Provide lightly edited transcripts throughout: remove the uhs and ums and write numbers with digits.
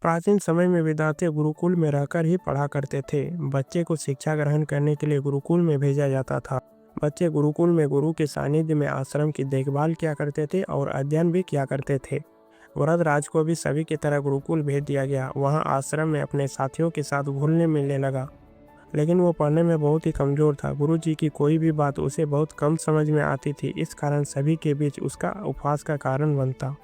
प्राचीन समय में विद्यार्थी गुरुकुल में रहकर ही पढ़ा करते थे। बच्चे को शिक्षा ग्रहण करने के लिए गुरुकुल में भेजा जाता था। बच्चे गुरुकुल में गुरु के सानिध्य में आश्रम की देखभाल किया करते थे और अध्ययन भी किया करते थे। वरदराज को भी सभी की तरह गुरुकुल भेज दिया गया। वहाँ आश्रम में अपने साथियों के साथ घुलने मिलने लगा, लेकिन वो पढ़ने में बहुत ही कमज़ोर था। गुरु जी की कोई भी बात उसे बहुत कम समझ में आती थी। इस कारण सभी के बीच उसका उपहास का कारण बनता।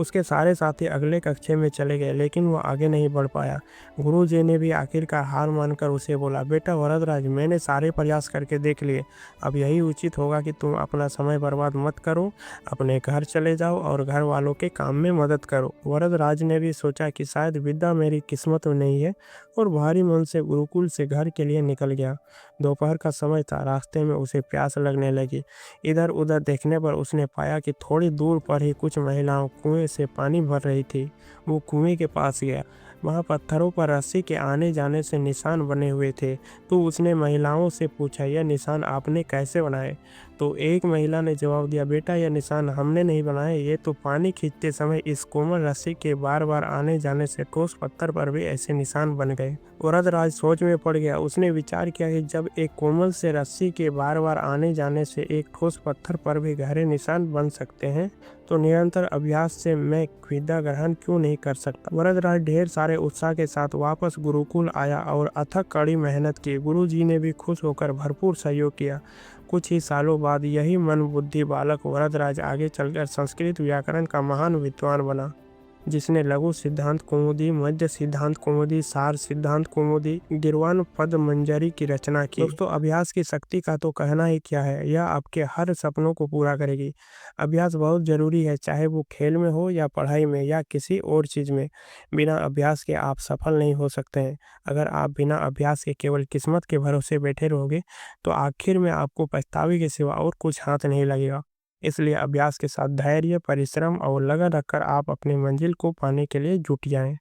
उसके सारे साथी अगले कक्षा में चले गए, लेकिन वो आगे नहीं बढ़ पाया। गुरुजी ने भी आखिरकार हार मानकर उसे बोला, बेटा वरदराज, मैंने सारे प्रयास करके देख लिए। अब यही उचित होगा कि तुम अपना समय बर्बाद मत करो, अपने घर चले जाओ और घर वालों के काम में मदद करो। वरदराज ने भी सोचा कि शायद विद्या मेरी किस्मत में नहीं है, और भारी मन से गुरुकुल से घर के लिए निकल गया। दोपहर का समय था। रास्ते में उसे प्यास लगने लगी। इधर उधर देखने पर उसने पाया कि थोड़ी दूर पर ही कुछ महिलाओं कुएं से पानी भर रही थी। वो कुएं के पास गया। वहाँ पत्थरों पर रस्सी के आने जाने से निशान बने हुए थे। तो उसने महिलाओं से पूछा, यह निशान आपने कैसे बनाए? तो एक महिला ने जवाब दिया, बेटा यह निशान हमने नहीं बनाए, ये तो पानी खींचते समय इस कोमल रस्सी के बार बार आने जाने से ठोस पत्थर पर भी ऐसे निशान बन गए। वरदराज सोच में पड़ गया। उसने विचार किया कि जब एक कोमल से रस्सी के बार बार आने जाने से एक ठोस पत्थर पर भी गहरे निशान बन सकते हैं, तो निरंतर अभ्यास से मैं विद्या ग्रहण क्यों नहीं कर सकता। वरदराज ढेर सारे उत्साह के साथ वापस गुरुकुल आया और अथक कड़ी मेहनत की। गुरु जी ने भी खुश होकर भरपूर सहयोग किया। कुछ ही सालों बाद यही मन बुद्धि बालक वरदराज आगे चलकर संस्कृत व्याकरण का महान विद्वान बना, जिसने लघु सिद्धांत कौमुदी, मध्य सिद्धांत कौमुदी, सार सिद्धांत कौमुदी, गिरवान पद मंजरी की रचना की। दोस्तों, अभ्यास की शक्ति का तो कहना ही क्या है। यह आपके हर सपनों को पूरा करेगी। अभ्यास बहुत जरूरी है, चाहे वो खेल में हो या पढ़ाई में या किसी और चीज में। बिना अभ्यास के आप सफल नहीं हो सकते हैं। अगर आप बिना अभ्यास के केवल किस्मत के भरोसे बैठे रहोगे, तो आखिर में आपको पछतावे के सिवा और कुछ हाथ नहीं लगेगा। इसलिए अभ्यास के साथ धैर्य, परिश्रम और लगन रखकर आप अपनी मंजिल को पाने के लिए जुट जाएं।